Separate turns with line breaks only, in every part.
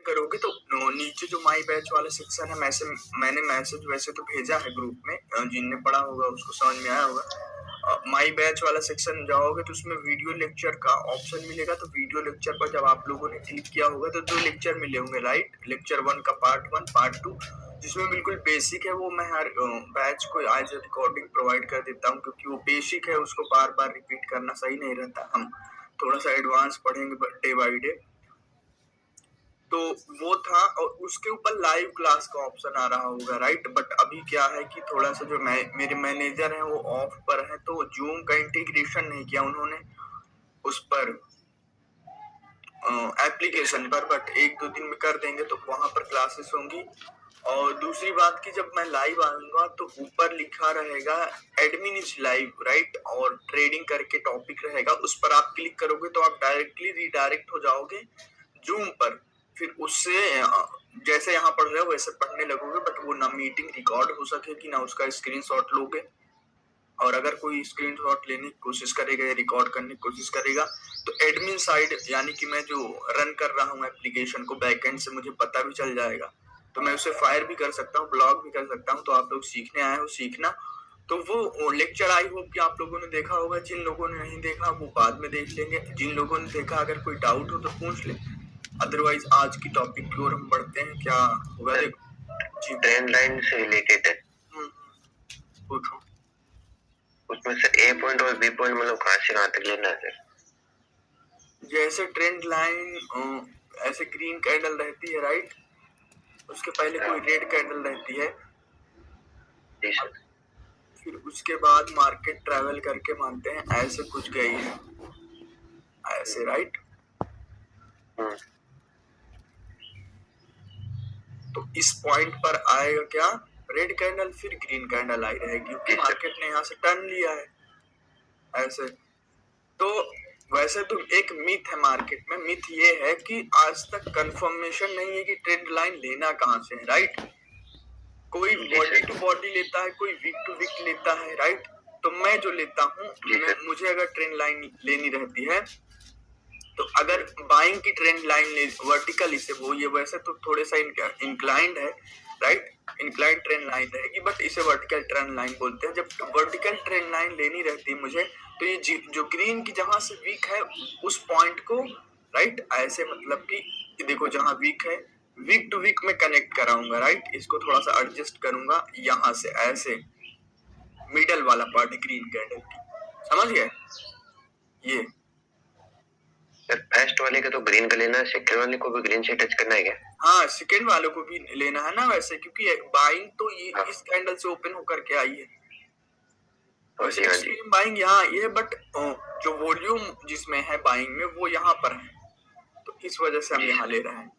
करोगे तो नीचे जो माई बैच वाला सेक्शन है, मैंने मैसेज वैसे तो भेजा है ग्रुप में, जिनने पढ़ा होगा उसको समझ में आया होगा। माई बैच वाला सेक्शन जाओगे तो उसमें वीडियो लेक्चर का ऑप्शन मिलेगा। तो वीडियो लेक्चर पर जब आप लोगों ने क्लिक किया होगा तो 2 लेक्चर मिले होंगे, राइट। लेक्चर 1 का पार्ट 1, पार्ट 2, जिसमें बिल्कुल बेसिक है। वो मैं हर बैच को आज रिकॉर्डिंग प्रोवाइड कर देता हूँ, क्योंकि वो बेसिक है, उसको बार बार रिपीट करना सही नहीं रहता। हम थोड़ा सा एडवांस पढ़ेंगे डे बाई डे। तो वो था, और उसके ऊपर लाइव क्लास का ऑप्शन आ रहा होगा, राइट। बट अभी क्या है कि थोड़ा सा जो मेरे मैनेजर हैं वो ऑफ पर है, तो जूम का इंटीग्रेशन नहीं किया उन्होंने उस पर एप्लीकेशन पर। बट 1-2 दिन में कर देंगे तो वहां पर क्लासेस होंगी। और दूसरी बात की जब मैं लाइव आऊंगा तो ऊपर लिखा रहेगा एडमिन इज लाइव, राइट, और ट्रेडिंग करके टॉपिक रहेगा। उस पर आप क्लिक करोगे तो आप डायरेक्टली रिडायरेक्ट हो जाओगे जूम पर। फिर उससे जैसे यहाँ पढ़ रहे हो वैसे पढ़ने लगोगे। बट वो ना मीटिंग रिकॉर्ड हो सकेगी, ना उसका स्क्रीनशॉट लोगे। और अगर कोई स्क्रीनशॉट लेने की कोशिश करेगा या रिकॉर्ड करने की कोशिश करेगा तो एडमिन साइड, यानी कि मैं जो रन कर रहा हूँ एप्लीकेशन को बैकएंड से, मुझे पता भी चल जाएगा। तो मैं उसे फायर भी कर सकता हूँ, ब्लॉक भी कर सकता हूँ। तो आप लोग सीखने आए हो, सीखना। तो वो लेक्चर आई होप कि आप लोगों ने देखा होगा। जिन लोगों ने नहीं देखा वो बाद में देख लेंगे। जिन लोगों ने देखा अगर कोई डाउट हो तो पूछ ले। अदरवाइज आज की टॉपिक की ओर हम बढ़ते हैं। क्या होगा देखो जी,
ट्रेंड लाइन से रिलेटेड है।
पूछो।
उसमें से ए पॉइंट और बी पॉइंट मतलब कहाँ से कहाँ तक लेना है सर?
जैसे ट्रेंड लाइन ऐसे ग्रीन कैंडल रहती है, राइट, उसके पहले कोई रेड कैंडल रहती है, फिर उसके बाद मार्केट ट्रैवल करके मानते हैं ऐसे कुछ गई है, ऐसे, राइट। तो इस पॉइंट पर आएगा क्या, रेड कैंडल, फिर ग्रीन कैंडल आई रहेगी, क्योंकि मार्केट ने यहाँ से टर्न लिया है ऐसे। तो वैसे तो एक मिथ है मार्केट में। मिथ ये है कि आज तक कंफर्मेशन नहीं है कि ट्रेंड लाइन लेना कहाँ से है, राइट। कोई बॉडी टू बॉडी लेता है, कोई वीक टू वीक लेता है, राइट। तो मैं जो लेता हूँ, मुझे अगर ट्रेंड लाइन लेनी रहती है तो अगर बाइंग की ट्रेंड लाइन ले वर्टिकल से, वो ये वैसे तो थोड़े सा इंक्लाइंड है, राइट, इंक्लाइंड ट्रेंड लाइन रहेगी, बट इसे वर्टिकल ट्रेंड लाइन बोलते हैं। जब वर्टिकल ट्रेंड लाइन लेनी रहती है मुझे, तो ये जो ग्रीन की जहां से वीक है उस पॉइंट को, राइट, ऐसे मतलब कि देखो जहां वीक है, वीक टू वीक में कनेक्ट कराऊंगा, राइट। इसको थोड़ा सा एडजस्ट करूंगा यहाँ से, ऐसे मिडल वाला पार्ट ग्रीन कैंडल की, समझ गए ये।
फर्स्ट वाले का तो ग्रीन का लेना है, सेकंड वाले को भी ग्रीन से टच करना है क्या?
हाँ, सेकंड वालों को भी लेना है ना वैसे, क्योंकि बाइंग तो ये इस कैंडल से ओपन होकर के आई है। वैसे एक्सट्रीम बाइंग यहाँ ये है, बट जो वॉल्यूम जिसमें है बाइंग में वो यहाँ पर है, तो इस वजह से हम यहाँ ले रहे हैं,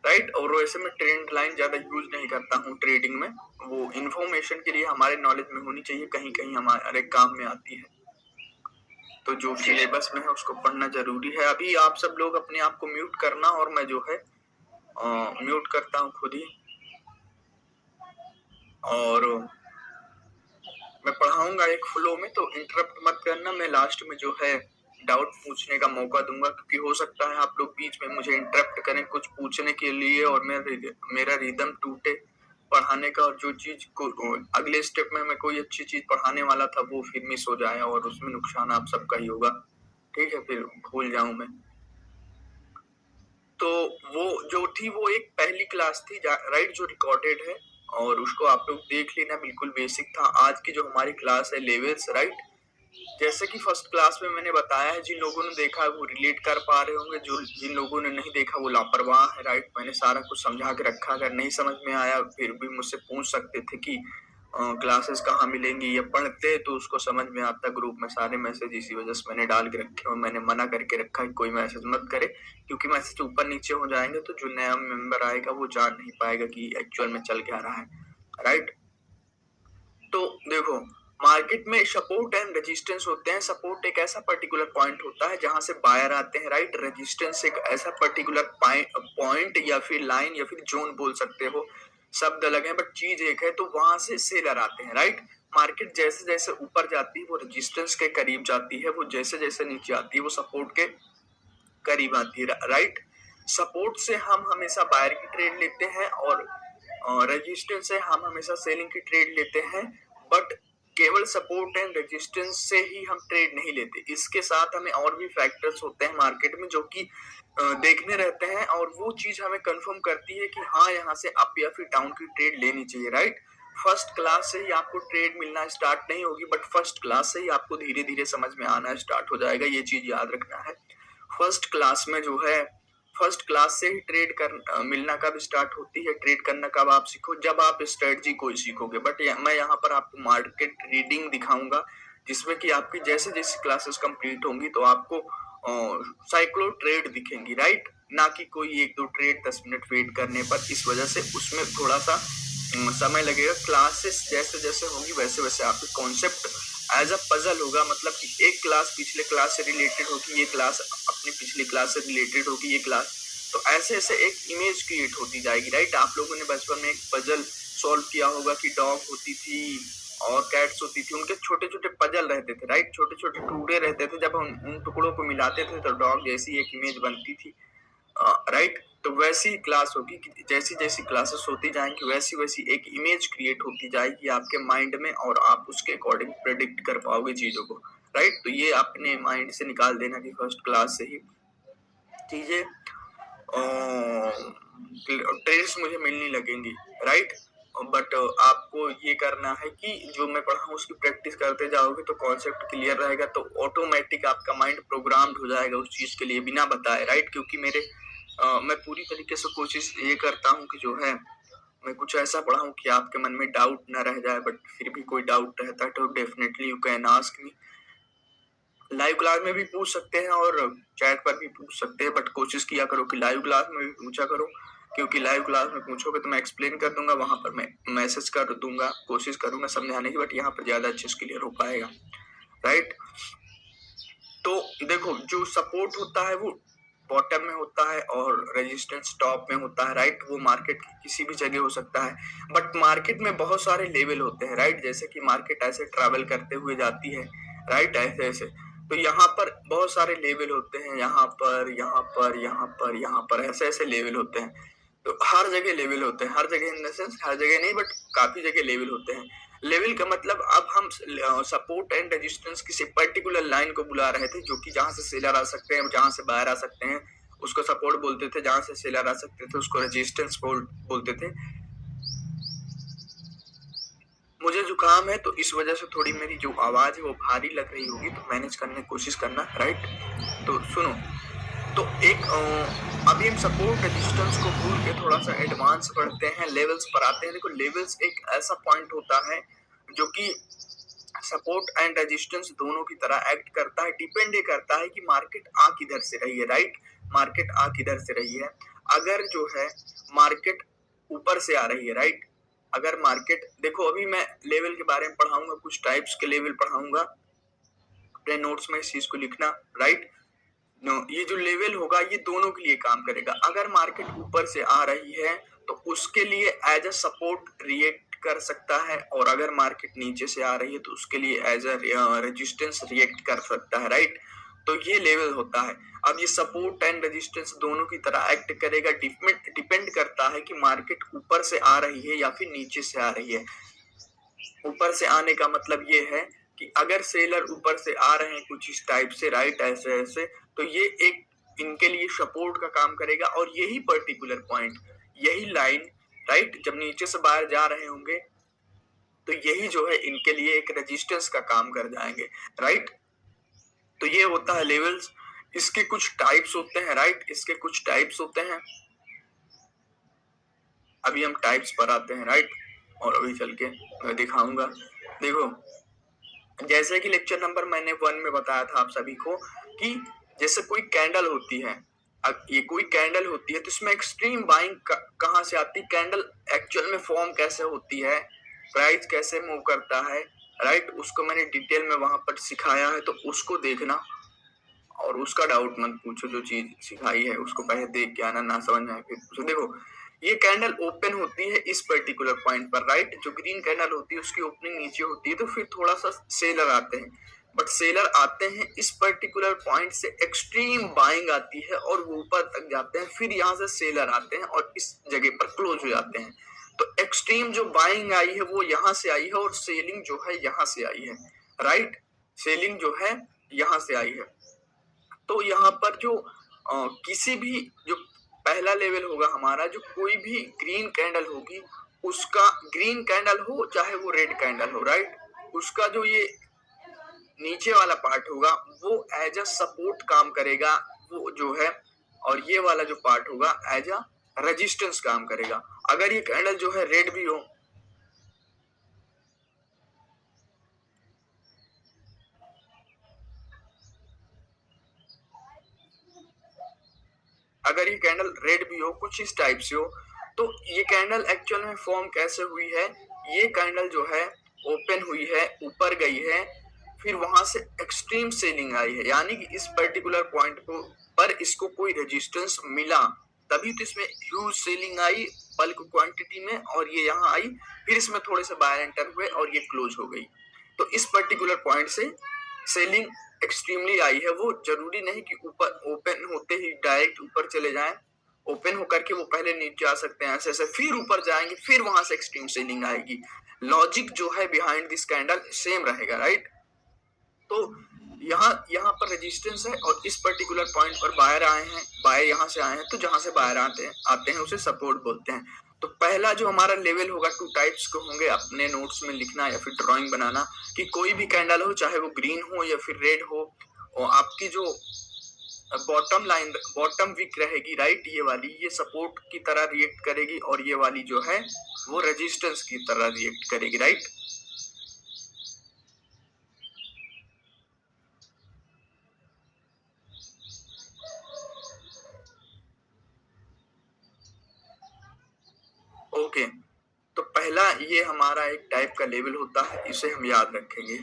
राइट। और वैसे मैं ट्रेंड लाइन ज्यादा यूज नहीं करता हूँ ट्रेडिंग में। वो इन्फॉर्मेशन के लिए हमारे नॉलेज में होनी चाहिए, कहीं कहीं हमारे काम में आती है। तो जो सिलेबस में है उसको पढ़ना जरूरी है। अभी आप सब लोग अपने आप को म्यूट करना, और मैं जो है म्यूट करता हूँ खुद ही, और मैं पढ़ाऊंगा एक फ्लो में, तो इंटरप्ट मत करना। मैं लास्ट में जो है डाउट पूछने का मौका दूंगा, क्योंकि हो सकता है आप लोग बीच में मुझे इंटरप्ट करें कुछ पूछने के लिए, और मेरा रिदम टूटे पढ़ाने का, और जो चीज को अगले स्टेप में मैं कोई अच्छी चीज पढ़ाने वाला था वो फिर मिस हो जाए, और उसमें नुकसान आप सबका ही होगा, ठीक है, फिर भूल जाऊं मैं। तो वो जो थी वो एक पहली क्लास थी, राइट, जो रिकॉर्डेड है, और उसको आप लोग देख लेना, बिल्कुल बेसिक था। आज की जो हमारी क्लास है लेवल्स, राइट, जैसे कि फर्स्ट क्लास में मैंने बताया है, जिन लोगों ने देखा वो रिलेट कर पा रहे होंगे, जो जिन लोगों ने नहीं देखा वो लापरवाह है, राइट। मैंने सारा कुछ समझा के रखा, अगर नहीं समझ में आया फिर भी मुझसे पूछ सकते थे कि क्लासेस कहाँ मिलेंगी, या पढ़ते तो उसको समझ में आता। ग्रुप में सारे मैसेज इसी वजह से मैंने डाल के रखे, और मैंने मना करके रखा कि कोई मैसेज मत करे, क्योंकि मैसेज ऊपर नीचे हो जाएंगे तो जो नया मेंबर आएगा वो जान नहीं पाएगा कि एक्चुअल में चल क्या रहा है, राइट। तो देखो, मार्केट में सपोर्ट एंड रेजिस्टेंस होते हैं। सपोर्ट एक ऐसा पर्टिकुलर पॉइंट होता है जहां से बायर आते हैं, राइट। रेजिस्टेंस एक ऐसा पर्टिकुलर पॉइंट या फिर लाइन या फिर जोन बोल सकते हो, शब्द अलग है बट चीज एक है। तो वहां से सेलर आते हैं, राइट। मार्केट जैसे जैसे ऊपर जाती है वो रेजिस्टेंस के करीब जाती है, वो जैसे जैसे नीचे आती है वो सपोर्ट के करीब आती है, राइट। सपोर्ट से हम हमेशा बायर की ट्रेड लेते हैं और रेजिस्टेंस से हम हमेशा सेलिंग की ट्रेड लेते हैं, बट केवल सपोर्ट एंड रेजिस्टेंस से ही हम ट्रेड नहीं लेते। इसके साथ हमें और भी फैक्टर्स होते हैं मार्केट में जो कि देखने रहते हैं और वो चीज हमें कंफर्म करती है कि हाँ यहाँ से अप या फिर डाउन की ट्रेड लेनी चाहिए, राइट। फर्स्ट क्लास से ही आपको ट्रेड मिलना स्टार्ट नहीं होगी, बट फर्स्ट क्लास से ही आपको धीरे धीरे समझ में आना स्टार्ट हो जाएगा। ये चीज याद रखना है। फर्स्ट क्लास में जो है, फर्स्ट क्लास से ही ट्रेड कर मिलना कब स्टार्ट होती है, ट्रेड करना कब आप सीखो, जब आप स्ट्रेटजी को सीखोगे। बट मैं यहाँ पर आपको मार्केट रीडिंग दिखाऊंगा जिसमें कि आपकी जैसे जैसे क्लासेस कंप्लीट होंगी तो आपको साइक्लो ट्रेड दिखेंगी, राइट, ना कि कोई 1-2 ट्रेड 10 मिनट वेट करने पर। इस वजह से उसमें थोड़ा सा समय लगेगा। क्लासेस जैसे जैसे होंगी वैसे वैसे आपके कॉन्सेप्ट एज अ पजल होगा, मतलब कि एक क्लास पिछले क्लास से रिलेटेड होगी, ये क्लास अपनी पिछली क्लास से रिलेटेड होगी, ये क्लास, तो ऐसे ऐसे एक इमेज क्रिएट होती जाएगी, राइट। आप लोगों ने बचपन में एक पजल सॉल्व किया होगा कि डॉग होती थी और कैट्स होती थी, उनके छोटे छोटे पजल रहते थे, राइट, छोटे छोटे टुकड़े रहते थे। जब हम उन टुकड़ों को मिलाते थे तो डॉग जैसी एक इमेज बनती थी, राइट। तो वैसी क्लास होगी कि जैसी जैसी क्लासेस होती जाएंगी वैसी वैसी एक इमेज क्रिएट होती जाएगी आपके माइंड में और आप उसके अकॉर्डिंग प्रेडिक्ट कर पाओगे चीजों को, राइट। तो ये अपने माइंड से निकाल देना कि फर्स्ट क्लास से ही चीजें ट्रेड्स मुझे मिलने लगेंगी, राइट। बट आपको ये करना है कि जो मैं पढ़ाऊँ उसकी प्रैक्टिस करते जाओगे तो कॉन्सेप्ट क्लियर रहेगा, तो ऑटोमेटिक आपका माइंड प्रोग्राम्ड हो जाएगा उस चीज के लिए बिना बताए, राइट। क्योंकि मैं पूरी तरीके से कोशिश ये करता हूँ कि जो है मैं कुछ ऐसा पढ़ाऊँ कि आपके मन में डाउट ना रह जाए, बट फिर भी कोई डाउट रहता है तो definitely you can ask me. Live class में भी पूछ सकते हैं और चैट पर भी पूछ सकते हैं, बट कोशिश किया करो कि लाइव क्लास में भी पूछा करो, क्योंकि लाइव क्लास में पूछोगे तो मैं एक्सप्लेन कर दूंगा, वहां पर मैं मैसेज कर दूंगा, कोशिश करूंगा समझाने की, बट यहाँ पर ज्यादा अच्छे से क्लियर हो पाएगा, राइट। तो देखो जो सपोर्ट होता है वो बॉटम में होता है और रेजिस्टेंस टॉप में होता है, राइट। वो मार्केट की किसी भी जगह हो सकता है, बट मार्केट में बहुत सारे लेवल होते हैं, राइट। जैसे कि मार्केट ऐसे ट्रैवल करते हुए जाती है, राइट, ऐसे ऐसे। तो यहाँ पर बहुत सारे लेवल होते हैं, यहाँ पर यहाँ पर यहाँ पर यहाँ पर ऐसे ऐसे लेवल होते हैं। तो हर जगह लेवल होते हैं, हर जगह इन द सेंस हर जगह नहीं बट काफी जगह लेवल होते हैं। लेवल का मतलब अब हम सपोर्ट एंड रेजिस्टेंस किसी पर्टिकुलर लाइन को बुला रहे थे, जो कि जहां से सेलर आ सकते हैं जहां से बाहर आ सकते हैं उसको सपोर्ट बोलते थे, जहां से सेलर आ सकते थे उसको रेजिस्टेंस बोलते थे। मुझे जुकाम है तो इस वजह से थोड़ी मेरी जो आवाज है वो भारी लग रही होगी, तो मैनेज करने की कोशिश करना, राइट। तो सुनो, तो एक अभी हम सपोर्ट रेजिस्टेंस को भूल के थोड़ा सा एडवांस बढ़ते हैं, लेवल्स पर आते हैं। देखो लेवल्स एक ऐसा पॉइंट होता है जो कि सपोर्ट एंड रेजिस्टेंस दोनों की तरह एक्ट करता है। डिपेंड ये करता है कि मार्केट आ किधर से रही है, राइट, मार्केट आ किधर से रही है। अगर जो है मार्केट ऊपर से आ रही है, राइट, अगर मार्केट, देखो अभी मैं लेवल के बारे में पढ़ाऊंगा, कुछ टाइप्स के लेवल पढ़ाऊंगा, अपने नोट्स में इस चीज को लिखना, राइट। ये जो लेवल होगा ये दोनों के लिए काम करेगा। अगर मार्केट ऊपर से आ रही है तो उसके लिए एज अ सपोर्ट रिएक्ट कर सकता है, और अगर मार्केट नीचे से आ रही है तो उसके लिए एज अ रेजिस्टेंस रिएक्ट कर सकता है, राइट। तो ये लेवल होता है। अब ये सपोर्ट एंड रेजिस्टेंस दोनों की तरह एक्ट करेगा। डिपेंड करता है कि मार्केट ऊपर से आ रही है या फिर नीचे से आ रही है। ऊपर से आने का मतलब ये है कि अगर सेलर ऊपर से आ रहे हैं कुछ इस टाइप से, राइट, ऐसे ऐसे, तो ये एक इनके लिए सपोर्ट का काम करेगा, और यही पर्टिकुलर पॉइंट, यही लाइन, राइट, जब नीचे से बाहर जा रहे होंगे तो यही जो है इनके लिए एक रेजिस्टेंस का काम कर जाएंगे, राइट। तो ये होता है लेवल्स। इसके कुछ टाइप्स होते हैं, राइट, इसके कुछ टाइप्स होते हैं। अभी हम टाइप्स पर आते हैं, राइट, और अभी चल के मैं दिखाऊंगा। देखो जैसे कि लेक्चर नंबर मैंने 1 में बताया था आप सभी को कि जैसे कोई कैंडल होती है, अब ये कोई कैंडल होती है तो इसमें एक्सट्रीम बाइंग कहाँ से आती है, कैंडल एक्चुअल में फॉर्म कैसे होती है, प्राइस कैसे मूव करता है, राइट, उसको मैंने डिटेल में वहां पर सिखाया है, तो उसको देखना और उसका डाउट मत पूछो। जो चीज सिखाई है उसको पहले देख के आना, ना समझ में आए फिर पूछो। देखो ये कैंडल ओपन होती है इस पर्टिकुलर पॉइंट पर, राइट, जो ग्रीन कैंडल होती है उसकी ओपनिंग नीचे होती है, तो फिर थोड़ा सा सेलर आते हैं, बट सेलर आते हैं इस पर्टिकुलर पॉइंट से, एक्सट्रीम बाइंग आती है और वो ऊपर तक जाते हैं, फिर यहाँ से सेलर आते हैं और इस जगह पर क्लोज हो जाते हैं। तो एक्सट्रीम जो बाइंग आई है वो यहाँ से आई है और सेलिंग जो है यहाँ से आई है, राइट। सेलिंग जो है यहाँ से आई है। तो यहाँ पर जो किसी भी जो पहला लेवल होगा हमारा, जो कोई भी ग्रीन कैंडल होगी, उसका ग्रीन कैंडल हो चाहे वो रेड कैंडल हो, राइट, उसका जो ये नीचे वाला पार्ट होगा वो एज अ सपोर्ट काम करेगा, वो जो है, और ये वाला जो पार्ट होगा एज अ रेजिस्टेंस काम करेगा। अगर ये कैंडल जो है रेड भी हो, अगर ये कैंडल रेड भी हो, कुछ इस टाइप से हो, तो ये कैंडल एक्चुअल में फॉर्म कैसे हुई है, ये कैंडल जो है ओपन हुई है, ऊपर गई है, फिर वहां से एक्सट्रीम सेलिंग आई है, यानी कि इस पर्टिकुलर पॉइंट को पर इसको कोई रेजिस्टेंस मिला, तभी तो इसमें ह्यूज सेलिंग आई बल्क क्वांटिटी में, और ये यहाँ आई, फिर इसमें थोड़े से बायर एंटर हुए और ये क्लोज हो गई। तो इस पर्टिकुलर पॉइंट से सेलिंग एक्सट्रीमली आई है। वो जरूरी नहीं कि ऊपर ओपन होते ही डायरेक्ट ऊपर चले जाएं, ओपन होकर के वो पहले नीचे आ सकते हैं, ऐसे ऐसे फिर ऊपर जाएंगे, फिर वहां से एक्सट्रीम सेलिंग आएगी। लॉजिक जो है बिहाइंड दिस कैंडल सेम रहेगा, राइट। तो यहाँ पर रेजिस्टेंस है और इस पर्टिकुलर पॉइंट पर बायर आए हैं, बायर यहाँ से आए हैं, तो जहां से बायर आते हैं उसे सपोर्ट बोलते हैं। तो पहला जो हमारा लेवल होगा, 2 टाइप्स के होंगे, अपने नोट्स में लिखना या फिर ड्राइंग बनाना, कि कोई भी कैंडल हो, चाहे वो ग्रीन हो या फिर रेड हो, और आपकी जो बॉटम लाइन, बॉटम वीक रहेगी, राइट, ये वाली ये सपोर्ट की तरह रिएक्ट करेगी और ये वाली जो है वो रेजिस्टेंस की तरह रिएक्ट करेगी, राइट। ओके, तो पहला ये हमारा एक टाइप का लेवल होता है, इसे हम याद रखेंगे।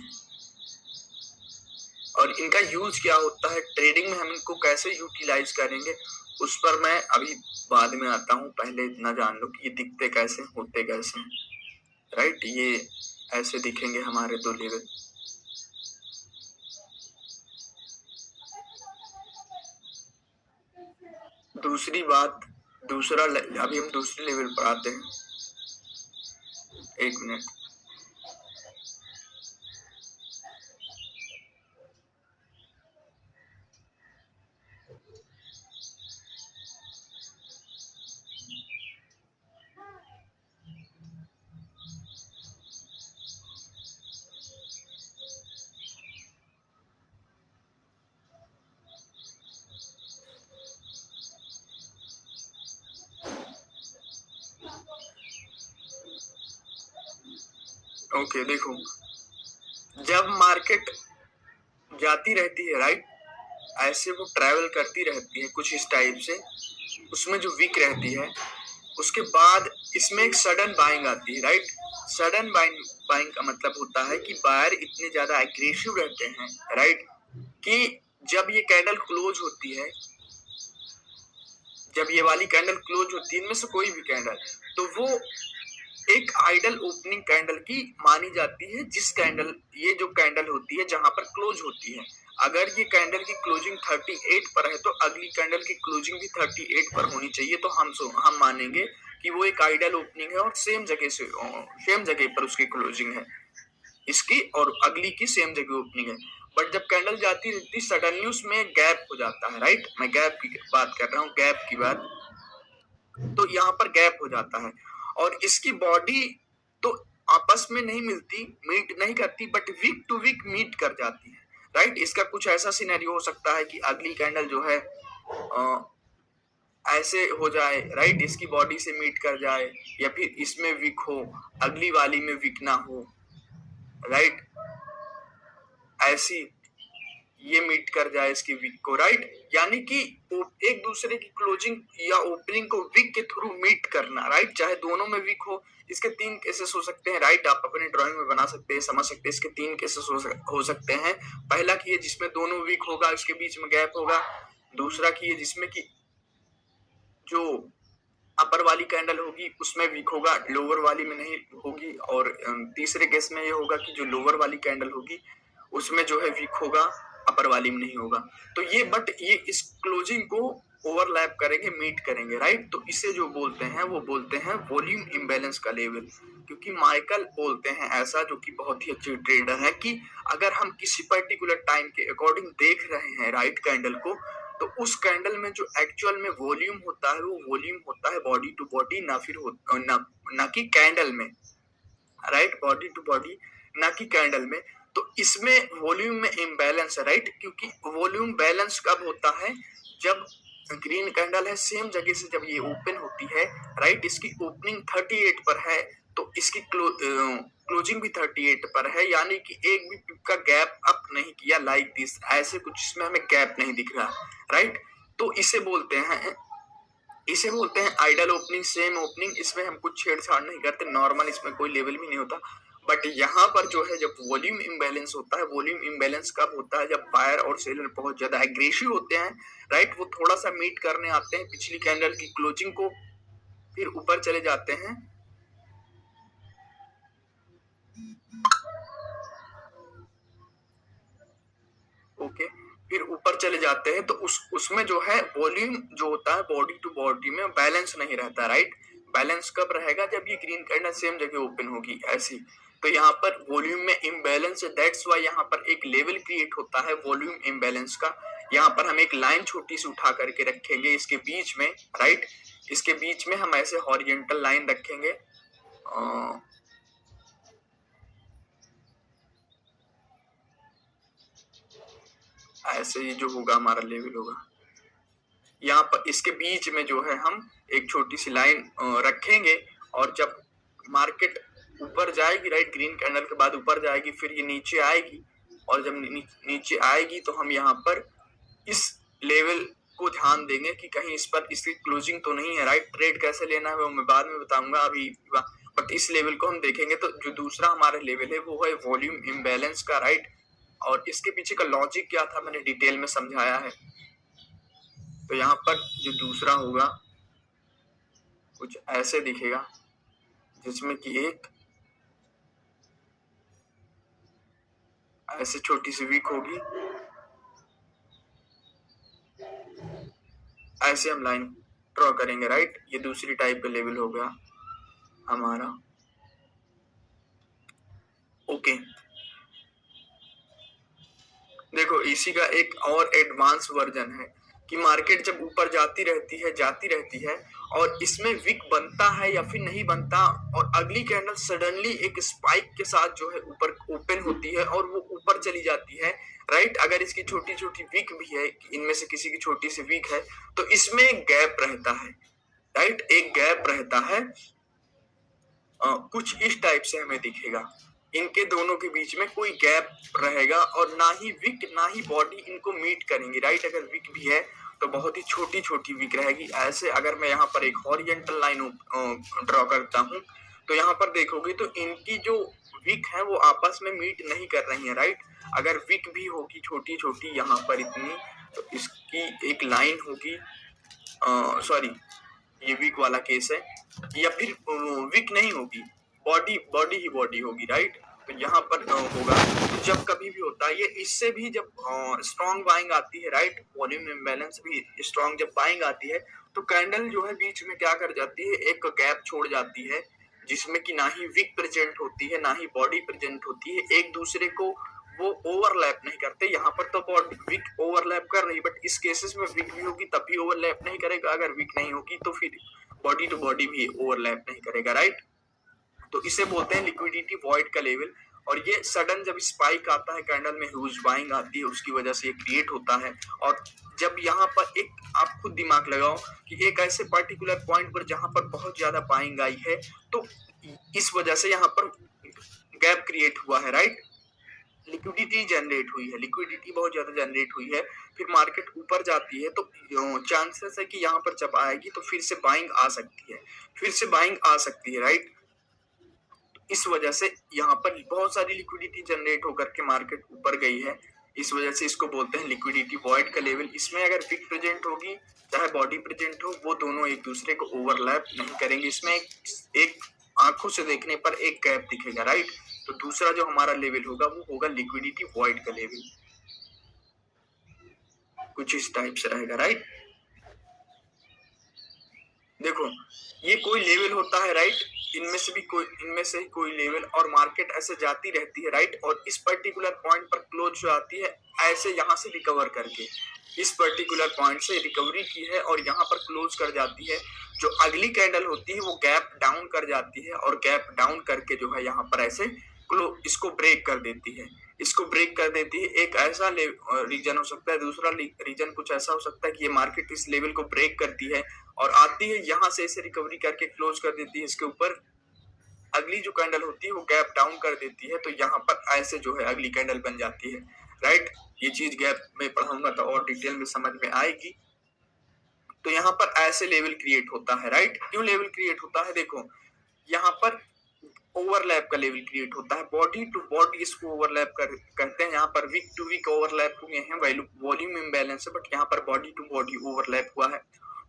और इनका यूज क्या होता है, ट्रेडिंग में हम इनको कैसे यूटिलाइज करेंगे, उस पर मैं अभी बाद में आता हूँ। पहले इतना जान लो कि ये दिखते कैसे, होते कैसे, राइट। ये ऐसे दिखेंगे हमारे 2 लेवल। दूसरी बात, अभी हम दूसरे लेवल पर आते हैं। 1 मिनट। ओके, देखो, जब मार्केट जाती रहती है, राइट, ऐसे वो ट्रैवल करती रहती है कुछ इस टाइप से, उसमें जो वीक रहती है, उसके बाद इसमें एक सडन बाइंग आती है, राइट। सडन बाइंग का मतलब होता है कि बायर इतने ज्यादा एग्रेसिव रहते हैं, राइट, कि जब ये कैंडल क्लोज होती है, जब ये वाली कैंडल क्लोज होती है, इनमें से कोई भी कैंडल, तो वो एक आइडल ओपनिंग कैंडल की मानी जाती है, जिस कैंडल, ये जो कैंडल होती है जहां पर क्लोज होती है, अगर ये कैंडल की क्लोजिंग 38 पर है तो अगली कैंडल की क्लोजिंग भी 38 पर होनी चाहिए, तो हम मानेंगे कि वो एक आइडल ओपनिंग है और सेम जगह पर उसकी क्लोजिंग है, इसकी और अगली की सेम जगह ओपनिंग है। बट जब कैंडल जाती रहती, सडनली उसमें गैप हो जाता है, राइट। मैं गैप की बात कर रहा हूँ, गैप की बात। तो यहाँ पर गैप हो जाता है और इसकी बॉडी तो आपस में नहीं मिलती, मीट नहीं करती, but week to week meet कर जाती है, राइट। इसका कुछ ऐसा सिनेरियो हो सकता है कि अगली कैंडल जो है ऐसे हो जाए, राइट, इसकी बॉडी से मीट कर जाए, या फिर इसमें वीक हो, अगली वाली में वीक ना हो, राइट, ऐसी ये मीट कर जाए इसकी वीक को, राइट। यानी कि एक दूसरे की क्लोजिंग या ओपनिंग को वीक के थ्रू मीट करना, राइट, चाहे दोनों में वीक हो। इसके 3 केसेस हो सकते हैं, राइट, आप अपने ड्राइंग में बना सकते हैं, समझ सकते हैं। इसके 3 केसेस हो सकते हैं। पहला की है जिसमें दोनों वीक होगा, इसके बीच में गैप होगा। दूसरा की है जिसमें कि जो अपर वाली कैंडल होगी उसमें वीक होगा, लोअर वाली में नहीं होगी। और तीसरे केस में ये होगा कि जो लोअर वाली कैंडल होगी उसमें जो है वीक होगा, अपर वाली में नहीं होगा। तो ये इस क्लोजिंग को ओवरलैप करेंगे, मीट करेंगे, राइट। तो इसे जो बोलते हैं वो बोलते हैं वॉल्यूम इम्बैलेंस का लेवल। क्योंकि माइकल बोलते हैं ऐसा, जो कि बहुत ही अच्छे ट्रेडर है, कि अगर हम किसी पर्टिकुलर टाइम के अकॉर्डिंग देख रहे हैं राइट कैंडल को, तो उस कैंडल में जो एक्चुअल में वॉल्यूम होता है वो वॉल्यूम होता है बॉडी टू बॉडी, ना कि कैंडल में, राइट, बॉडी टू बॉडी ना कि कैंडल में। तो इसमें वॉल्यूम में इम्बैलेंस है, राइट। क्योंकि वॉल्यूम बैलेंस कब होता है, जब ग्रीन कैंडल है सेम जगह से जब ये ओपन होती है, राइट, इसकी ओपनिंग 38 पर है, तो इसकी क्लोजिंग भी 38 पर है, यानी कि एक भी पिप का गैप अप नहीं किया, लाइक दिस, ऐसे कुछ इसमें हमें गैप नहीं दिख रहा, राइट। तो इसे बोलते हैं आइडल ओपनिंग, सेम ओपनिंग। इसमें हम कुछ छेड़छाड़ नहीं करते, नॉर्मल, इसमें कोई लेवल भी नहीं होता। बट यहाँ पर जो है जब वॉल्यूम इम्बैलेंस होता है, वॉल्यूम इम्बैलेंस कब होता है, जब बायर और सेलर बहुत ज्यादा एग्रेसिव होते हैं, राइट। वो थोड़ा सा मीट करने आते हैं पिछली कैंडल की क्लोजिंग को, फिर ऊपर चले जाते हैं, ओके, फिर ऊपर चले जाते हैं। तो उसमें जो है वॉल्यूम जो होता है बॉडी टू बॉडी में बैलेंस नहीं रहता, राइट। बैलेंस कब रहेगा, जब ये ग्रीन कैंडल सेम जगह ओपन होगी, ऐसी। तो यहाँ पर वॉल्यूम में इम्बैलेंस है, दैट्स वाई यहाँ पर एक लेवल क्रिएट होता है वॉल्यूम इम्बैलेंस का। यहाँ पर हम एक लाइन छोटी सी उठा करके रखेंगे इसके बीच में, राइट। इसके बीच में हम ऐसे हॉरिजॉन्टल लाइन रखेंगे, ऐसे ही जो होगा हमारा लेवल होगा। यहाँ पर इसके बीच में जो है हम एक छोटी सी लाइन रखेंगे, और जब मार्केट ऊपर जाएगी, राइट, ग्रीन कैंडल के बाद ऊपर जाएगी, फिर ये नीचे आएगी, और जब नीचे आएगी तो हम यहाँ पर इस लेवल को ध्यान देंगे कि कहीं इस पर इसकी क्लोजिंग तो नहीं है, राइट। ट्रेड कैसे लेना है वो मैं बाद में बताऊंगा, अभी बट इस लेवल को हम देखेंगे। तो जो दूसरा हमारा लेवल है वो है वॉल्यूम इम्बैलेंस का, राइट। और इसके पीछे का लॉजिक क्या था मैंने डिटेल में समझाया है। तो यहाँ पर जो दूसरा होगा कुछ ऐसे दिखेगा, जिसमें कि एक ऐसे छोटी सी वीक होगी, ऐसे हम लाइन ड्रॉ करेंगे, राइट। ये दूसरी टाइप का लेवल हो गया हमारा, ओके। देखो इसी का एक और एडवांस वर्जन है कि मार्केट जब ऊपर जाती रहती है और इसमें विक बनता है या फिर नहीं बनता, और अगली कैंडल सडनली एक स्पाइक के साथ जो है ऊपर ओपन होती है और वो ऊपर चली जाती है, राइट। अगर इसकी छोटी छोटी विक भी है, इनमें से किसी की छोटी सी विक है, तो इसमें गैप रहता है, राइट, एक गैप रहता है। कुछ इस टाइप से हमें दिखेगा, इनके दोनों के बीच में कोई गैप रहेगा, और ना ही विक ना ही बॉडी इनको मीट करेंगे, राइट। अगर विक भी है तो बहुत ही छोटी छोटी विक रहेगी, ऐसे। अगर मैं यहाँ पर एक हॉरिजॉन्टल लाइन ड्रॉ करता हूँ, तो यहाँ पर देखोगे तो इनकी जो विक है वो आपस में मीट नहीं कर रही है, राइट। अगर विक भी होगी छोटी छोटी यहाँ पर इतनी, तो इसकी एक लाइन होगी, सॉरी ये वीक वाला केस है, या फिर वीक नहीं होगी, बॉडी ही बॉडी होगी, राइट। तो यहाँ पर होगा, तो जब कभी भी होता है ये, इससे भी जब स्ट्रॉन्ग बाइंग आती है, राइट, वॉल्यूम इम्बैलेंस भी स्ट्रॉन्ग जब बाइंग आती है, तो कैंडल जो है बीच में क्या कर जाती है, एक गैप छोड़ जाती है, जिसमें कि ना ही विक प्रेजेंट होती है ना ही बॉडी प्रेजेंट होती है, एक दूसरे को वो ओवरलैप नहीं करते। यहाँ पर तो विक ओवरलैप कर रही, बट इस केसेस में विक भी होगी तब भी ओवरलैप नहीं करेगा, अगर विक नहीं होगी तो फिर बॉडी टू बॉडी भी ओवरलैप नहीं करेगा, राइट। तो इसे बोलते हैं लिक्विडिटी वॉइड का लेवल। और ये सडन जब स्पाइक आता है कैंडल में, ह्यूज बाइंग आती है, उसकी वजह से ये क्रिएट होता है। और जब यहाँ पर एक आप खुद दिमाग लगाओ कि एक ऐसे पर्टिकुलर पॉइंट पर जहां पर बहुत ज्यादा बाइंग आई है, तो इस वजह से यहाँ पर गैप क्रिएट हुआ है, राइट, लिक्विडिटी जनरेट हुई है, लिक्विडिटी बहुत ज्यादा जनरेट हुई है। फिर मार्केट ऊपर जाती है, तो चांसेस है कि यहाँ पर जब आएगी तो फिर से बाइंग आ सकती है, राइट। इस वजह से यहाँ पर बहुत सारी लिक्विडिटी जनरेट होकर के मार्केट ऊपर गई है, इस वजह से इसको बोलते हैं लिक्विडिटी वॉइड का लेवल। इसमें अगर विक प्रेजेंट होगी चाहे बॉडी प्रेजेंट हो, वो दोनों एक दूसरे को ओवरलैप नहीं करेंगे। इसमें एक आंखों से देखने पर एक गैप दिखेगा, राइट, तो दूसरा जो हमारा लेवल होगा वो होगा लिक्विडिटी वॉइड का लेवल, कुछ इस टाइप से रहेगा, राइट। देखो ये कोई लेवल होता है, राइट, इनमें से ही कोई लेवल, और मार्केट ऐसे जाती रहती है, राइट, और इस पर्टिकुलर पॉइंट पर क्लोज जो आती है ऐसे यहाँ से रिकवर करके, इस पर्टिकुलर पॉइंट से रिकवरी की है और यहाँ पर क्लोज कर जाती है। जो अगली कैंडल होती है वो गैप डाउन कर जाती है और गैप डाउन करके जो है यहाँ पर ऐसे इसको ब्रेक कर देती है, इसको ब्रेक कर देती है। एक ऐसा रीजन हो सकता है, दूसरा रीजन कुछ ऐसा हो सकता है कि ये मार्केट इस लेवल को ब्रेक करती है और आती है यहाँ से इसे रिकवरी करके क्लोज कर देती है, इसके ऊपर अगली जो कैंडल होती है वो गैप डाउन कर देती है, तो यहाँ पर ऐसे जो है अगली कैंडल बन जाती है, राइट। ये चीज गैप में पढ़ाऊंगा तो और डिटेल में समझ में आएगी। तो यहाँ पर ऐसे लेवल क्रिएट होता है, राइट। क्यों लेवल क्रिएट होता है? देखो यहाँ पर ओवरलैप का लेवल क्रिएट होता है, बॉडी टू बॉडी इसको ओवरलैप कहते हैं। यहाँ पर वीक टू वीक ओवरलैप हुए हैं, वॉल्यूम इम्बैलेंस है, बट यहाँ पर बॉडी टू बॉडी ओवरलैप हुआ है।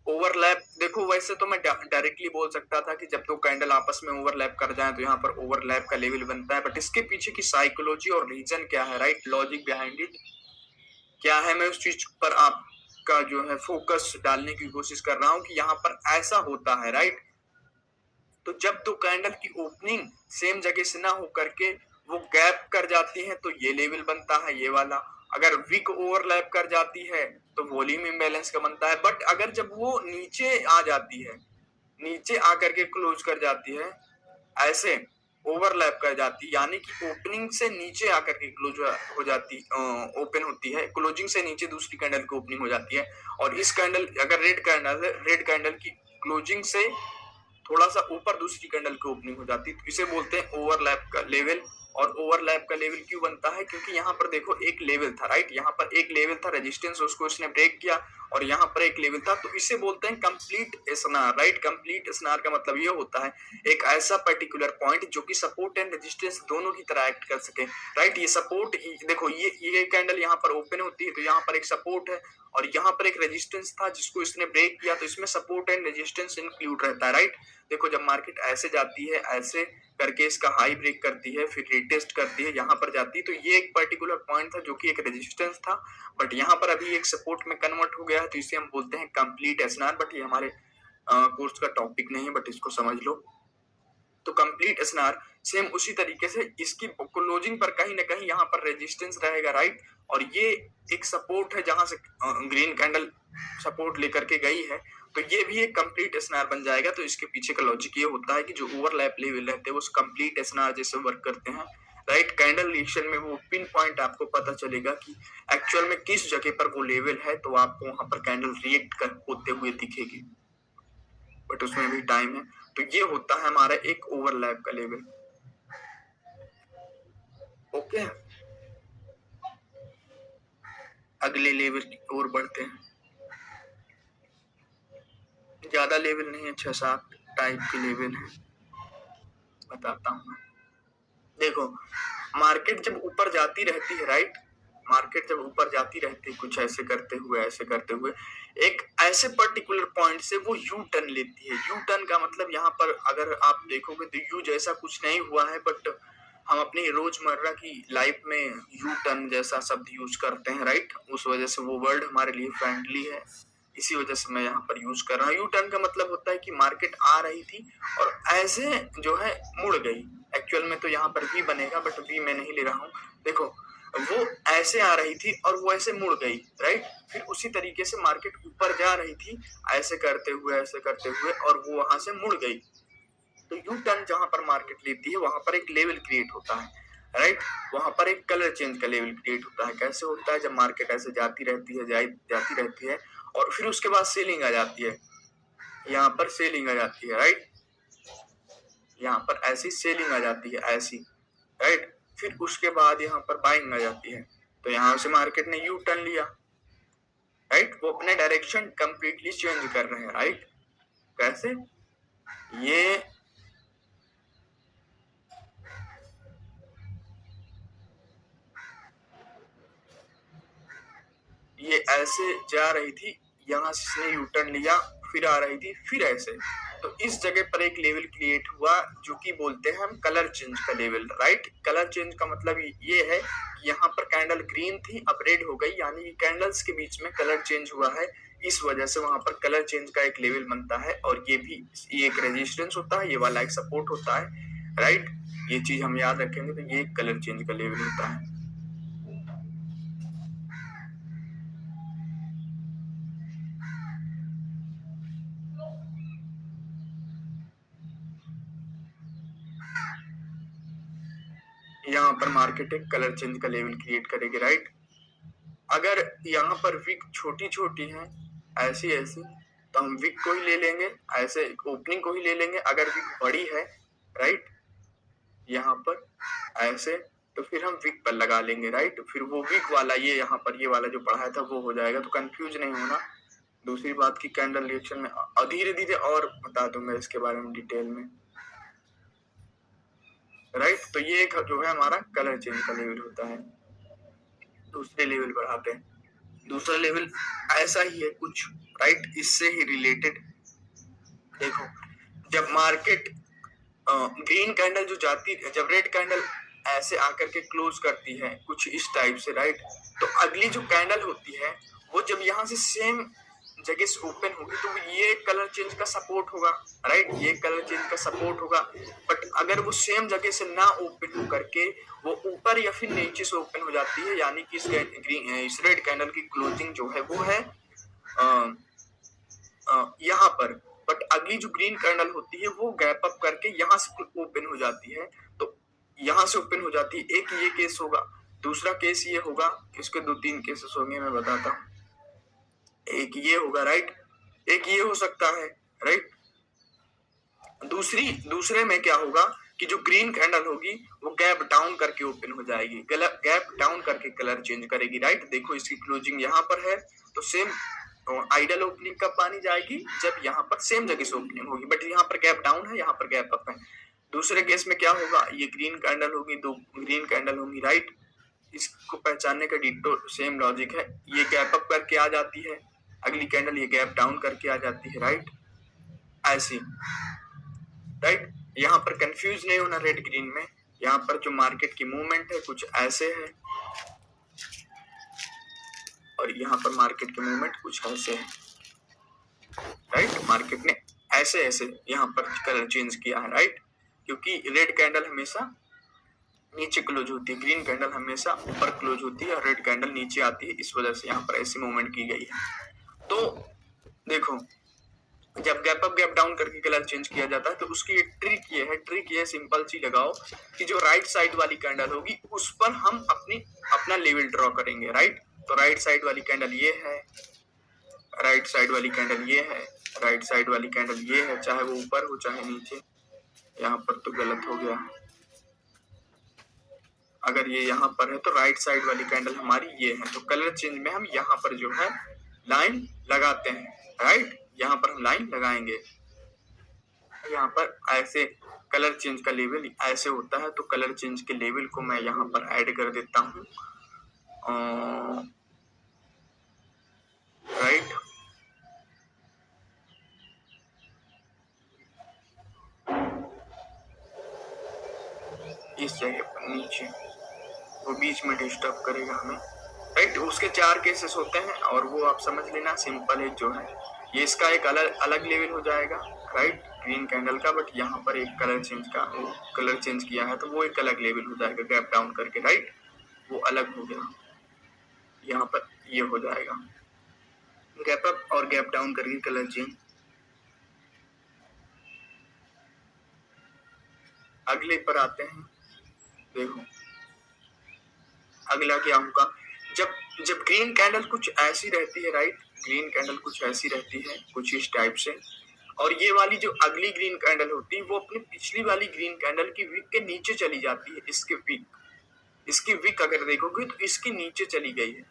ओवरलैप देखो वैसे तो मैं डायरेक्टली बोल सकता था कि जब दो कैंडल आपस में ओवरलैप कर जाए तो यहाँ पर ओवरलैप का लेवल बनता है, बट इसके पीछे की साइकोलॉजी और रीजन क्या है, राइट, लॉजिक बिहाइंड इट क्या है, मैं उस चीज पर आपका जो है फोकस डालने की कोशिश कर रहा हूँ कि यहाँ पर ऐसा होता है, राइट। तो जब दो कैंडल की ओपनिंग सेम जगह से ना हो करके वो गैप कर जाती है तो ये लेवल बनता है, ये वाला। अगर वीक ओवरलैप कर जाती है तो वॉल्यूम इम्बैलेंस का बनता है, बट अगर जब वो नीचे आ जाती है, नीचे आकर के क्लोज कर जाती है, ऐसे ओवरलैप कर जाती, यानी कि ओपनिंग से नीचे आकर के क्लोज हो जाती, ओपन होती है, क्लोजिंग से नीचे दूसरी कैंडल की ओपनिंग हो जाती है, और इस कैंडल अगर रेड कैंडल है, रेड कैंडल की क्लोजिंग से थोड़ा सा ऊपर दूसरी कैंडल की ओपनिंग हो जाती है, तो इसे बोलते हैं ओवरलैप का लेवल। और ओवरलैप का लेवल क्यों बनता है? क्योंकि यहाँ पर देखो एक लेवल था, राइट, यहाँ पर एक लेवल था रेजिस्टेंस, उसको इसने ब्रेक किया, और यहाँ पर एक लेवल था, तो इसे बोलते हैं complete SNR, right. Complete SNR का मतलब ये होता है एक ऐसा पर्टिकुलर पॉइंट जो कि सपोर्ट एंड रेजिस्टेंस दोनों की तरह एक्ट कर सके, राइट। ये सपोर्ट देखो ये कैंडल यहाँ पर ओपन होती है तो यहाँ पर एक सपोर्ट है और यहाँ पर एक रेजिस्टेंस था जिसको इसने ब्रेक किया, तो इसमें सपोर्ट एंड रेजिस्टेंस इंक्लूड रहता है, राइट। देखो जब मार्केट ऐसे जाती है, ऐसे करके इसका हाई ब्रेक करती है, फिर रिटेस्ट करती है, यहाँ पर जाती है, तो ये एक पर्टिकुलर पॉइंट था जो कि एक रेजिस्टेंस था, बट यहाँ पर अभी एक सपोर्ट में कन्वर्ट हो गया है, तो इसे हम बोलते हैं कंप्लीट एसएनआर। बट ये हमारे कोर्स का टॉपिक नहीं है, बट इसको समझ लो। तो कंप्लीट एसएनआर सेम उसी तरीके से इसकी क्लोजिंग पर कहीं ना कहीं यहाँ पर रेजिस्टेंस रहेगा, राइट, और ये एक सपोर्ट है जहां से ग्रीन कैंडल सपोर्ट लेकर के गई है, तो ये भी एक कंप्लीट एसएनआर बन जाएगा। तो इसके पीछे का लॉजिक ये होता है कि जो ओवरलैप लेवल रहते हैं वो कंप्लीट एसएनआर जैसे वर्क करते हैं, राइट। कैंडल रिएक्शन में वो पिन पॉइंट आपको पता चलेगा कि एक्चुअल में किस जगह पर वो लेवल है, तो आपको वहां पर कैंडल रिएक्ट कर होते हुए दिखेगी, बट उसमें भी टाइम है। तो ये होता है हमारा एक ओवरलैप का लेवल, ओके। अगले लेवल की ओर बढ़ते हैं, ज्यादा लेवल नहीं है, 6-7 टाइप के लेवल है, बताता हूँ मैं। देखो मार्केट जब ऊपर जाती रहती है, राइट, मार्केट जब ऊपर जाती रहती है कुछ ऐसे करते हुए, ऐसे करते हुए, एक ऐसे पर्टिकुलर पॉइंट से वो यू टर्न लेती है। यू टर्न का मतलब यहाँ पर अगर आप देखोगे तो यू जैसा कुछ नहीं हुआ है, बट हम अपनी रोजमर्रा की लाइफ में यू टर्न जैसा शब्द यूज करते हैं, राइट, उस वजह से वो वर्ड हमारे लिए फ्रेंडली है, इसी वजह से मैं यहाँ पर यूज कर रहा हूँ। यू टर्न का मतलब होता है कि मार्केट आ रही थी और ऐसे जो है मुड़ गई, एक्चुअल में तो यहाँ पर वी बनेगा, बट वी मैं नहीं ले रहा हूँ। देखो वो ऐसे आ रही थी और वो ऐसे मुड़ गई, राइट, फिर उसी तरीके से मार्केट ऊपर जा रही थी ऐसे करते हुए, ऐसे करते हुए, और वो वहां से मुड़ गई। तो यू टर्न जहां पर मार्केट लेती है वहां पर एक लेवल क्रिएट होता है, राइट, वहां पर एक कलर चेंज का लेवल क्रिएट होता है। कैसे होता है? जब मार्केट ऐसे जाती रहती है, जाती रहती है, और फिर उसके बाद सेलिंग आ जाती है, यहाँ पर सेलिंग आ जाती है, राइट, यहाँ पर ऐसी सेलिंग आ जाती है, ऐसी, राइट, फिर उसके बाद यहाँ पर बाइंग आ जाती है, तो यहाँ से मार्केट ने यू टर्न लिया, राइट, वो अपने डायरेक्शन कंप्लीटली चेंज कर रहे हैं, राइट। कैसे? ये ऐसे जा रही थी, यहाँ से यू टर्न लिया, फिर आ रही थी, फिर ऐसे। तो इस जगह पर एक लेवल क्रिएट हुआ जो कि बोलते हैं हम कलर चेंज का लेवल, राइट। कलर चेंज का मतलब ये है कि यहाँ पर कैंडल ग्रीन थी, अब रेड हो गई, यानी कि कैंडल्स के बीच में कलर चेंज हुआ है। इस वजह से वहां पर कलर चेंज का एक लेवल बनता है, और ये एक रेजिस्टेंस होता है, ये वाला एक सपोर्ट होता है, राइट। ये चीज हम याद रखेंगे तो ये कलर चेंज का लेवल होता है। यहाँ पर मार्केट एक कलर चेंज का लेवल क्रिएट करेगी, राइट। अगर यहाँ पर विक छोटी छोटी है, ऐसी ऐसी, तो हम विक को ही ले लेंगे, ऐसे ओपनिंग को ही ले लेंगे। अगर विक बड़ी है, राइट, यहाँ पर ऐसे, तो फिर हम विक पर लगा लेंगे, राइट। फिर वो विक वाला ये यहाँ पर ये वाला जो पढ़ाया था वो हो जाएगा, तो कंफ्यूज नहीं होना। दूसरी बात की कैंडल रिएक्शन में धीरे धीरे और बता दूंगा इसके बारे में डिटेल में, राइट। तो ये एक जो है हमारा कलर चेंज का लेवल होता है। दूसरे लेवल पर आते हैं। दूसरा लेवल ऐसा ही है कुछ, राइट, इससे ही रिलेटेड। देखो, जब मार्केट ग्रीन कैंडल जो जाती है, जब रेड कैंडल ऐसे आकर के क्लोज करती है कुछ इस टाइप से, राइट, तो अगली जो कैंडल होती है वो जब यहाँ से सेम जगह से ओपन होगी तो ये कलर चेंज का सपोर्ट होगा, राइट, ये कलर चेंज का सपोर्ट होगा। बट अगर वो सेम जगह से ना ओपन हो करके वो ऊपर या फिर नीचे से ओपन हो जाती है, यानी कि इस रेड कैंडल की क्लोजिंग जो है वो है यहाँ पर, बट अगली जो ग्रीन कैंडल होती है वो गैप अप करके यहाँ से ओपन हो जाती है, तो यहाँ से ओपन हो जाती है। एक ये केस होगा। दूसरा केस ये होगा, इसके 2-3 केसेस होंगे, मैं बताता हूँ। एक ये होगा, राइट, एक ये हो सकता है, राइट। दूसरे में क्या होगा कि जो ग्रीन कैंडल होगी वो गैप डाउन करके ओपन हो जाएगी, गैप डाउन करके कलर चेंज करेगी, राइट। देखो इसकी क्लोजिंग यहाँ पर है, तो सेम आइडल ओपनिंग कब पानी जाएगी, जब यहाँ पर सेम जगह से ओपनिंग होगी, बट यहाँ पर गैप डाउन है, यहाँ पर गैप अप है। दूसरे केस में क्या होगा, ये ग्रीन कैंडल होगी, 2 ग्रीन कैंडल होंगी, राइट। इसको पहचानने का डिटो सेम लॉजिक है। ये गैप अप करके आ जाती है, अगली कैंडल ये गैप डाउन करके आ जाती है, राइट, ऐसी, राइट। यहाँ पर कंफ्यूज नहीं होना रेड ग्रीन में। यहाँ पर जो मार्केट की मूवमेंट है कुछ ऐसे है, और यहाँ पर मार्केट की मूवमेंट कुछ ऐसे है, राइट। मार्केट ने ऐसे ऐसे यहाँ पर कलर चेंज किया है, राइट, क्योंकि रेड कैंडल हमेशा नीचे क्लोज होती है, ग्रीन कैंडल हमेशा ऊपर क्लोज होती है, और रेड कैंडल नीचे आती है, इस वजह से यहाँ पर ऐसी मूवमेंट की गई है। तो देखो, जब गैप अप गैप डाउन करके कलर चेंज किया जाता है तो उसकी एक ट्रिक ये सिंपल सी लगाओ कि जो राइट साइड वाली कैंडल होगी उस पर हम अपना लेवल ड्रॉ करेंगे, राइट। तो राइट साइड वाली कैंडल ये है, राइट साइड वाली कैंडल ये है, राइट साइड वाली कैंडल ये है, चाहे वो ऊपर हो चाहे नीचे। यहाँ पर तो गलत हो गया, अगर ये यहाँ पर है तो राइट साइड वाली कैंडल हमारी ये है, तो कलर चेंज में हम यहाँ पर जो है लाइन लगाते हैं, राइट। यहाँ पर हम लाइन लगाएंगे, यहाँ पर ऐसे कलर चेंज का लेवल ऐसे होता है, तो कलर चेंज के लेवल को मैं यहाँ पर ऐड कर देता हूँ, राइट। इस जगह पर नीचे, वो बीच में डिस्टर्ब करेगा हमें, राइट। उसके 4 केसेस होते हैं और वो आप समझ लेना, सिंपल है जो है। ये इसका एक अलग लेवल हो जाएगा, राइट, ग्रीन कैंडल का, बट यहाँ पर एक कलर चेंज किया है तो वो एक अलग लेवल हो जाएगा गैप डाउन करके, राइट, वो अलग हो गया। यहाँ पर ये हो जाएगा गैप अप और गैप डाउन करके कलर चेंज। अगले पर आते हैं। देखो अगला क्या होगा, जब ग्रीन कैंडल कुछ ऐसी रहती है, राइट, ग्रीन कैंडल कुछ ऐसी रहती है कुछ इस टाइप से, और ये वाली जो अगली ग्रीन कैंडल होती है वो अपनी पिछली वाली ग्रीन कैंडल की विक के नीचे चली जाती है। इसकी विक अगर देखोगे तो इसके नीचे चली गई है,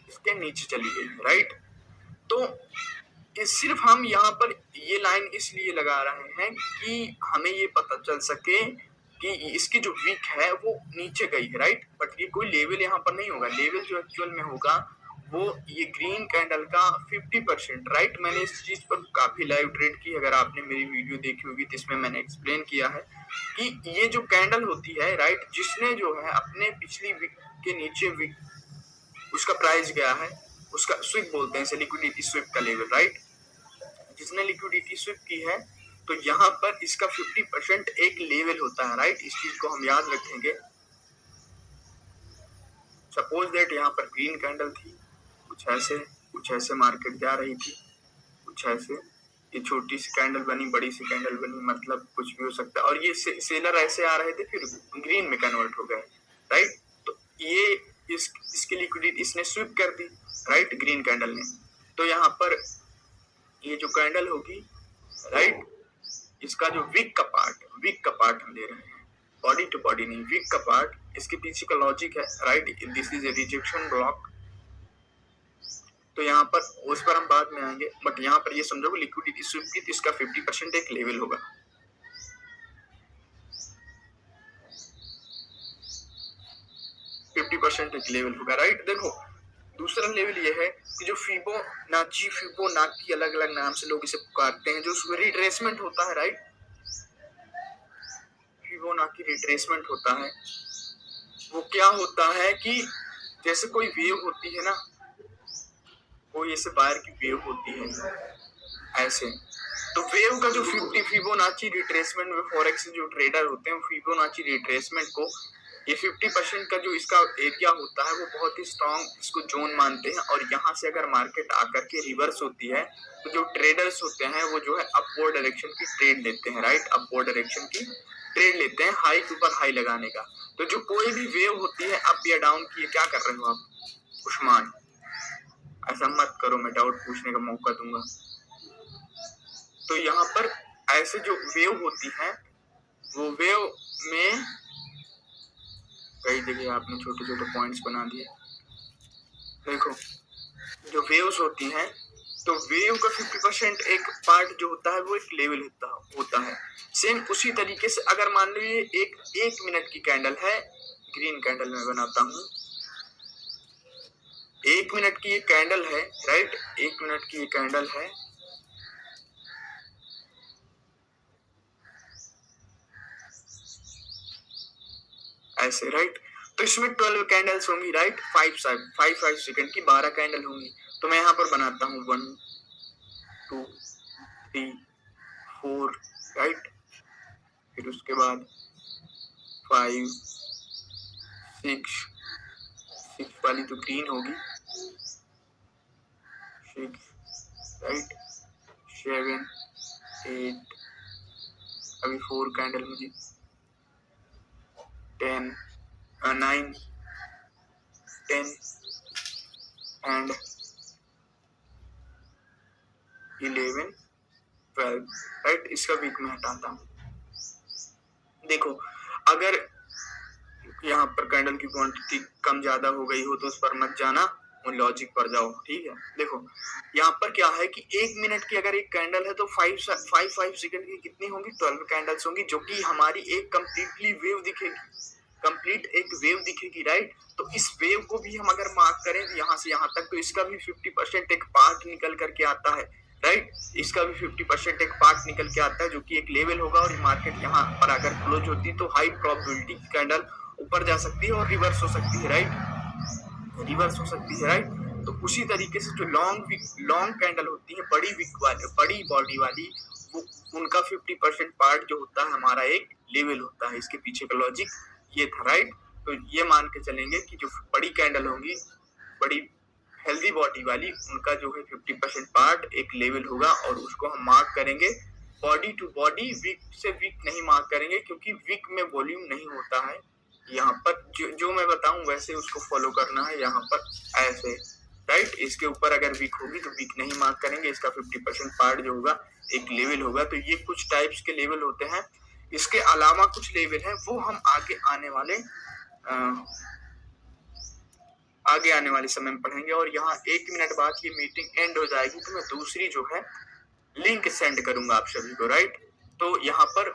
इसके नीचे चली गई है, राइट। तो सिर्फ हम यहाँ पर ये लाइन इसलिए लगा रहे हैं कि हमें ये पता चल सके कि इसकी जो विक है वो नीचे गई है, राइट, बट ये कोई लेवल यहाँ पर नहीं होगा। लेवल जो एक्चुअल में होगा वो ये ग्रीन कैंडल का 50%, राइट। मैंने इस चीज पर काफी लाइव ट्रेड की, अगर आपने मेरी वीडियो देखी होगी तो इसमें मैंने एक्सप्लेन किया है कि ये जो कैंडल होती है, राइट, जिसने जो है अपने पिछली वीक के नीचे वीक उसका प्राइस गया है, उसका स्विप बोलते हैं इसे, लिक्विडिटी स्विप का लेवल, राइट। जिसने लिक्विडिटी स्विप की है तो यहाँ पर इसका 50% एक लेवल होता है, राइट। इस चीज को हम याद रखेंगे। सपोज दैट यहाँ पर ग्रीन कैंडल थी, कुछ ऐसे मार्केट जा रही थी, कुछ ऐसे, ये छोटी सी कैंडल बनी, बड़ी सी कैंडल बनी, मतलब कुछ भी हो सकता है। और ये सेलर ऐसे आ रहे थे, फिर ग्रीन में कन्वर्ट हो गए, राइट। तो ये इसकी लिक्विडिटी इसने स्विप कर दी, राइट, ग्रीन कैंडल ने। तो यहाँ पर ये जो कैंडल होगी, राइट, इसका जो वीक का पार्ट हम ले रहे हैं, बॉडी टू बॉडी नहीं, वीक का पार्ट, इसके पीछे का लॉजिक है, right. This is a rejection block. तो यहाँ पर उस पर हम बाद में आएंगे, बट यहाँ पर ये समझो कि लिक्विडिटी स्विप की तो इसका 50% एक लेवल होगा। एक लेवल होगा, राइट। देखो दूसरा लेवल ये है कि जो फिबोनाची अलग अलग नाम से लोग इसे पुकारते हैं, जो रिट्रेसमेंट होता है, राइट, फिबोनाची रिट्रेसमेंट होता है। वो क्या होता है कि जैसे कोई वेव होती है ना, कोई ऐसे बाहर की वेव होती है ऐसे, तो वेव का जो 50 फिबोनाची रिट्रेसमेंट में फॉरेक्स जो ट्रेडर होते हैं, फिबोनाची रिट्रेसमेंट को, ये 50% का जो इसका एरिया होता है, वो बहुत ही स्ट्रॉन्ग इसको जोन मानते हैं। और यहाँ से अगर मार्केट आकर के रिवर्स होती है तो जो ट्रेडर्स होते हैं वो जो है अपवर्ड डायरेक्शन की ट्रेड लेते हैं, राइट, अपवर्ड डायरेक्शन की ट्रेड लेते हैं, हाई के ऊपर हाई लगाने का। तो जो कोई भी वेव होती है अप या डाउन की, क्या कर रहे हो आप उस्मान, ऐसा मत करो, मैं डाउट पूछने का मौका दूंगा। तो यहाँ पर ऐसे जो वेव होती है, वो वेव में कई जगह आपने छोटे छोटे पॉइंट्स बना दिए। देखो जो वेव्स होती हैं, तो वेव का 50% एक पार्ट जो होता है वो एक लेवल होता है। सेम उसी तरीके से अगर मान लो ये एक मिनट की कैंडल है, ग्रीन कैंडल में बनाता हूँ, 1 मिनट की ये कैंडल है, राइट, 1 मिनट की ये कैंडल है, ऐसे, राइट। तो इसमें 12 कैंडल्स होंगी, राइट, 5 सेकंड की 12 कैंडल होंगी। तो मैं यहाँ पर बनाता हूँ 1 2 3 4, राइट, फिर उसके बाद 5 6 वाली तो ग्रीन होगी, 6, राइट, 7 8, अभी 4 कैंडल मुझे, 10 9 10 एंड 11 12, राइट। इसका वीक में हटाता हूँ। देखो अगर यहाँ पर कैंडल की क्वांटिटी कम ज्यादा हो गई हो तो उस पर मत जाना, उन लॉजिक पर जाओ, ठीक है। देखो यहाँ पर क्या है कि 1 मिनट की अगर एक कैंडल है तो 5 सेकंड की कितनी होंगी, 12 कैंडल्स होंगी, जो कि हमारी एक कंप्लीटली वेव दिखेगी, कंप्लीट एक वेव दिखेगी, राइट। तो इस वेव को भी हम अगर मार्क करें यहाँ से यहाँ तक, तो इसका भी 50% एक पार्ट निकल करके आता है, राइट। इसका भी 50% एक पार्ट निकल के आता है, जो कि एक लेवल होगा। और मार्केट यहाँ पर अगर क्लोज होती है तो हाई प्रोबेबिलिटी की कैंडल ऊपर जा सकती है और रिवर्स हो सकती है, राइट, रिवर्स हो सकती है, राइट। तो उसी तरीके से जो लॉन्ग कैंडल होती है, बड़ी बॉडी वाली, वो उनका 50% पार्ट जो होता है हमारा एक लेवल होता है। इसके पीछे का लॉजिक ये था, राइट। तो ये मान के चलेंगे कि जो बड़ी कैंडल होंगी, बड़ी हेल्दी बॉडी वाली, उनका जो है 50% पार्ट एक लेवल होगा, और उसको हम मार्क करेंगे बॉडी टू बॉडी, वीक से वीक नहीं मार्क करेंगे, क्योंकि वीक में वॉल्यूम नहीं होता है। यहाँ पर जो मैं बताऊं वैसे उसको फॉलो करना है, यहाँ पर ऐसे, राइट। इसके ऊपर अगर वीक होगी तो वीक नहीं मार्क करेंगे, इसका 50% पार्ट जो होगा एक लेवल होगा। तो ये कुछ टाइप्स के लेवल होते हैं। इसके अलावा कुछ लेवल हैं, वो हम आगे आने वाले समय में पढ़ेंगे। और यहाँ 1 मिनट बाद ये मीटिंग एंड हो जाएगी तो मैं दूसरी जो है लिंक सेंड करूंगा आप सभी को, राइट। तो यहाँ पर